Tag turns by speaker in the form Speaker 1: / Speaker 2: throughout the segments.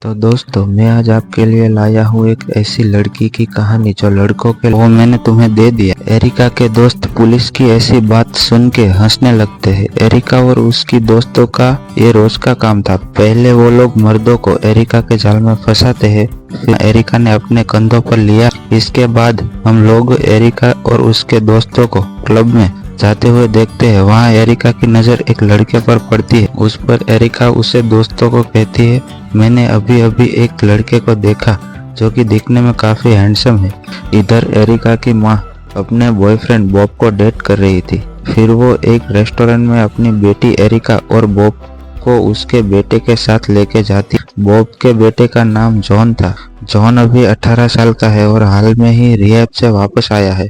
Speaker 1: तो दोस्तों मैं आज आपके लिए लाया हूँ एक ऐसी लड़की की कहानी जो लड़कों के वो मैंने तुम्हें दे दिया। एरिका के दोस्त पुलिस की ऐसी बात सुन के हंसने लगते हैं। एरिका और उसकी दोस्तों का ये रोज का काम था। पहले वो लोग मर्दों को एरिका के जाल में फंसाते हैं, फिर एरिका ने अपने कंधों पर लिया। इसके बाद हम लोग एरिका और उसके दोस्तों को क्लब में जाते हुए देखते हैं। वहाँ एरिका की नज़र एक लड़के पर पड़ती है। उस पर एरिका उसे दोस्तों को कहती है, मैंने अभी अभी एक लड़के को देखा जो कि दिखने में काफी हैंडसम है। इधर एरिका की माँ अपने बॉयफ्रेंड बॉब को डेट कर रही थी। फिर वो एक रेस्टोरेंट में अपनी बेटी एरिका और बॉब को उसके बेटे के साथ लेके जाती। बॉब के बेटे का नाम जॉन था। जॉन अभी 18 साल का है और हाल में ही रिहैब से वापस आया है,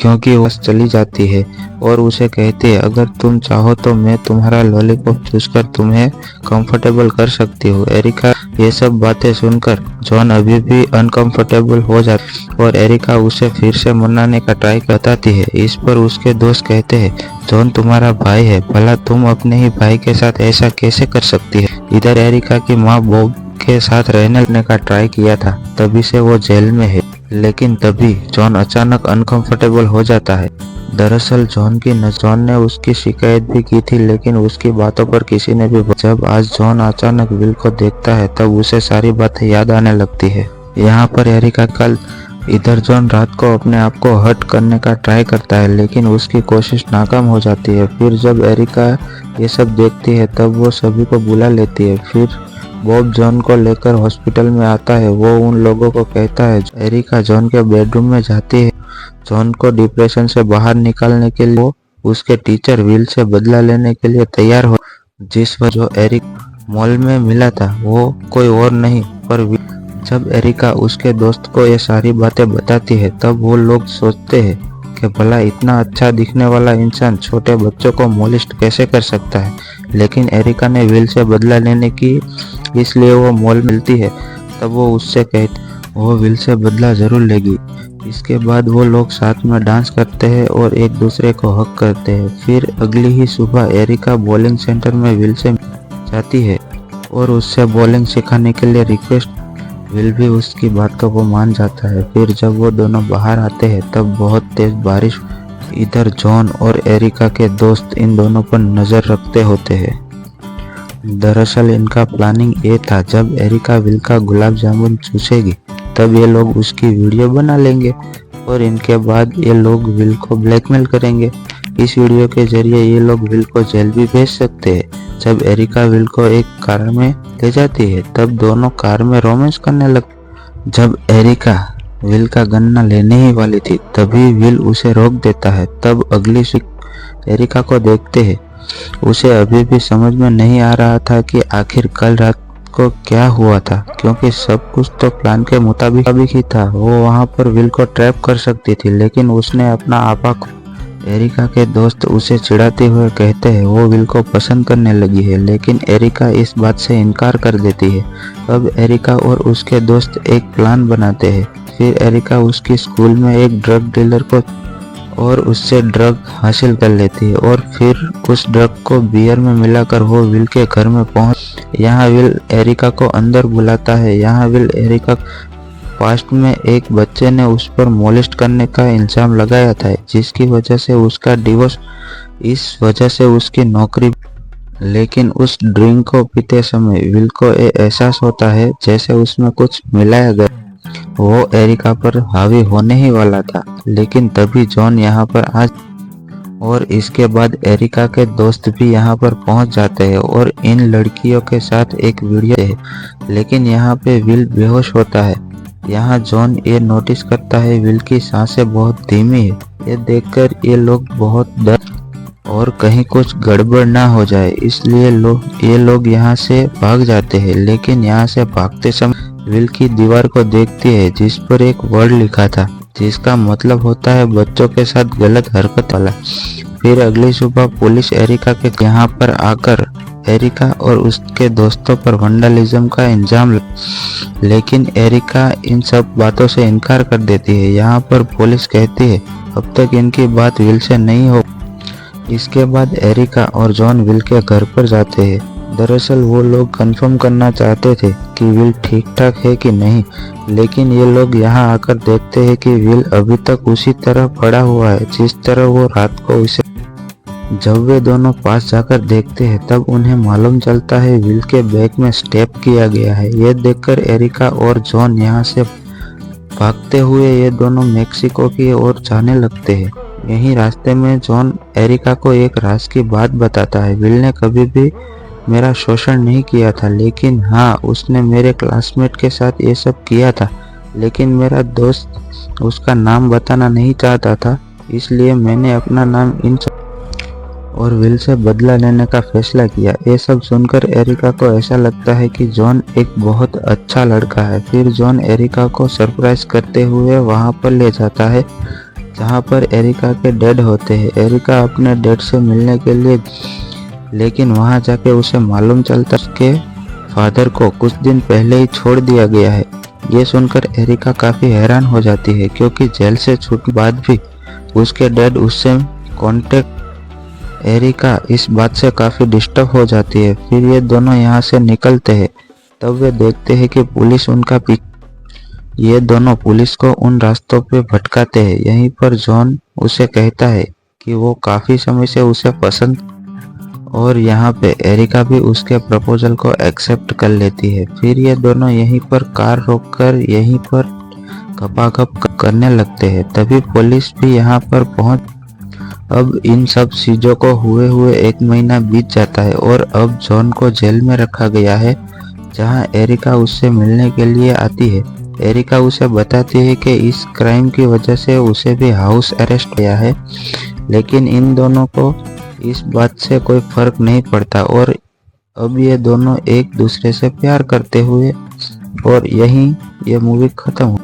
Speaker 1: क्योंकि वो चली जाती है और उसे कहती है, अगर तुम चाहो तो मैं तुम्हारा लॉलीपॉप चूसकर तुम्हें कंफर्टेबल कर सकती हूँ। एरिका ये सब बातें सुनकर जॉन अभी भी अनकंफर्टेबल हो जाती और एरिका उसे फिर से मनाने का ट्राई बताती है। इस पर उसके दोस्त कहते हैं, जॉन तुम्हारा भाई है, भला तुम अपने ही भाई के साथ ऐसा कैसे कर सकती है। इधर एरिका की माँ बॉब के साथ रहने का ट्राई किया था, तभी से वो जेल में है। लेकिन तभी जॉन अचानक अनकंफर्टेबल हो जाता है। दरअसल जॉन ने उसकी शिकायत भी की थी, लेकिन उसकी बातों पर किसी ने भी जब आज जॉन अचानक विल को देखता है तब उसे सारी बातें याद आने लगती है। यहाँ पर एरिका कल इधर जॉन रात को अपने आप को हर्ट करने का ट्राई करता है, लेकिन उसकी कोशिश नाकाम हो जाती है। फिर जब एरिका ये सब देखती है तब वो सभी को बुला लेती है। फिर बॉब जॉन को लेकर हॉस्पिटल में आता है। वो उन लोगों को कहता है। एरिका जॉन के बेडरूम में जाती है। जॉन को डिप्रेशन से बाहर निकालने के लिए वो उसके टीचर विल से बदला लेने के लिए तैयार हो। जिस वजह जो एरिक मॉल में मिला था वो कोई और नहीं पर विल। जब एरिका उसके दोस्त को ये सारी बातें बताती है तब वो लोग सोचते हैं कि भला इतना अच्छा दिखने वाला इंसान छोटे बच्चों को मोलिस्ट कैसे कर सकता है। लेकिन एरिका ने विल से बदला लेने की इसलिए वो मॉल मिलती है। तब वो उससे कहती वो विल से बदला जरूर लेगी। इसके बाद वो लोग साथ में डांस करते हैं और एक दूसरे को हक करते हैं। फिर अगली ही सुबह एरिका बॉलिंग सेंटर में विल से जाती है और उससे बॉलिंग सिखाने के लिए रिक्वेस्ट। विल भी उसकी बात को वो मान जाता है। फिर जब वो दोनों बाहर आते हैं तब बहुत तेज बारिश। इधर जॉन और एरिका के दोस्त इन दोनों पर नजर रखते होते हैं। दरअसल इनका प्लानिंग ये था, जब एरिका विल का गुलाब जामुन चूसेगी तब ये लोग उसकी वीडियो बना लेंगे और इनके बाद ये लोग विल को ब्लैकमेल करेंगे। इस वीडियो के जरिए ये लोग विल को जेल भी भेज सकते हैं। जब एरिका विल को एक कार में ले जाती है तब दोनों कार में रोमांस करने लगते। जब एरिका विल का गन्ना लेने ही वाली थी तभी विल उसे रोक देता है। तब अगली एरिका को देखते हैं। उसे अभी भी समझ में नहीं आ रहा था कि आखिर कल रात को क्या हुआ था, क्योंकि सब कुछ तो प्लान के मुताबिक ही था। वो वहां पर विल को ट्रैप कर सकती थी, लेकिन उसने अपना आपा खो। एरिका के दोस्त उसे चिढ़ाते हुए कहते हैं वो विल को पसंद करने लगी है, लेकिन एरिका इस बात से इनकार कर देती है। अब एरिका और उसके दोस्त एक प्लान बनाते हैं। फिर एरिका उसकी स्कूल में एक ड्रग डीलर को और उससे ड्रग हासिल कर लेती है और फिर उस ड्रग को बियर में मिलाकर वो विल के घर में पहुंच। यहाँ विल एरिका को अंदर बुलाता है। यहाँ विल एरिका पास्ट में एक बच्चे ने उस पर मोलिस्ट करने का इल्जाम लगाया था, जिसकी वजह से उसका डिवोर्स, इस वजह से उसकी नौकरी। लेकिन उस ड्रिंक को पीते समय विल को ये एहसास होता है जैसे उसमें कुछ मिलाया गया। वो एरिका पर हावी होने ही वाला था, लेकिन तभी जॉन यहाँ पर आज और इसके बाद एरिका के दोस्त भी यहाँ पर पहुँच जाते हैं और इन लड़कियों के साथ एक वीडियो है। लेकिन यहाँ पे विल बेहोश होता है। यहाँ जॉन ये नोटिस करता है विल की सांसें बहुत धीमी है। ये देखकर ये लोग बहुत डर और कहीं कुछ गड़बड़ ना हो जाए, इसलिए ये लोग यहाँ से भाग जाते हैं। लेकिन यहाँ से भागते समय विल की दीवार को देखती है जिस पर एक वर्ड लिखा था, जिसका मतलब होता है बच्चों के साथ गलत हरकत वाला। फिर अगली सुबह पुलिस एरिका के यहाँ पर आकर एरिका और उसके दोस्तों पर वंडलिज्म का इल्जाम लेकिन एरिका इन सब बातों से इनकार कर देती है। यहाँ पर पुलिस कहती है अब तक इनकी बात विल से नहीं हो। इसके बाद एरिका और जॉन विल के घर पर जाते हैं। दरअसल वो लोग कंफर्म करना चाहते थे कि विल ठीक ठाक है कि नहीं, लेकिन ये लोग यहाँ आकर देखते हैं कि विल अभी तक उसी तरह पड़ा हुआ है जिस तरह वो रात को उसे। जब वे दोनों पास जाकर देखते हैं तब उन्हें मालूम चलता है विल के बैग में स्टेप किया गया है। ये देखकर एरिका और जॉन यहाँ से भागते हुए ये दोनों मेक्सिको की ओर जाने लगते हैं। यहीं रास्ते में जॉन एरिका को एक राज की बात बताता है। विल ने कभी भी मेरा शोषण नहीं किया था, लेकिन हाँ, उसने मेरे क्लासमेट के साथ ये सब किया था, लेकिन मेरा दोस्त उसका नाम बताना नहीं चाहता था, इसलिए मैंने अपना नाम इन और विल से बदला लेने का फैसला किया। ये सब सुनकर एरिका को ऐसा लगता है कि जॉन एक बहुत अच्छा लड़का है। फिर जॉन एरिका को सरप्राइज करते हुए वहां पर ले जाता है जहां पर एरिका के डैड होते हैं। एरिका अपने डैड से मिलने के लिए, लेकिन वहां जाके उसे मालूम चलता है कि फादर को कुछ दिन पहले ही छोड़ दिया गया है। ये सुनकर एरिका काफी हैरान हो जाती है क्योंकि जेल से छूटने के बाद भी उसके डैड उससे कांटेक्ट। एरिका इस बात से काफी डिस्टर्ब हो जाती है। फिर ये दोनों यहाँ से निकलते हैं। तब वे देखते हैं कि पुलिस उनका ये दोनों पुलिस को उन रास्तों पे भटकाते हैं। यहीं पर जॉन उसे कहता है कि वो काफी समय से उसे पसंद, और यहाँ पे एरिका भी उसके प्रपोजल को एक्सेप्ट कर लेती है। फिर ये दोनों यहीं पर कार रोककर यहीं पर गपागप करने लगते हैं। तभी पुलिस भी यहाँ पर पहुंच। अब इन सब चीजों को हुए 1 महीना बीत जाता है और अब जॉन को जेल में रखा गया है जहां एरिका उससे मिलने के लिए आती है। एरिका उसे बताती है कि इस क्राइम की वजह से उसे भी हाउस अरेस्ट किया है, लेकिन इन दोनों को इस बात से कोई फर्क नहीं पड़ता और अब ये दोनों एक दूसरे से प्यार करते हुए, और यहीं ये मूवी खत्म हो।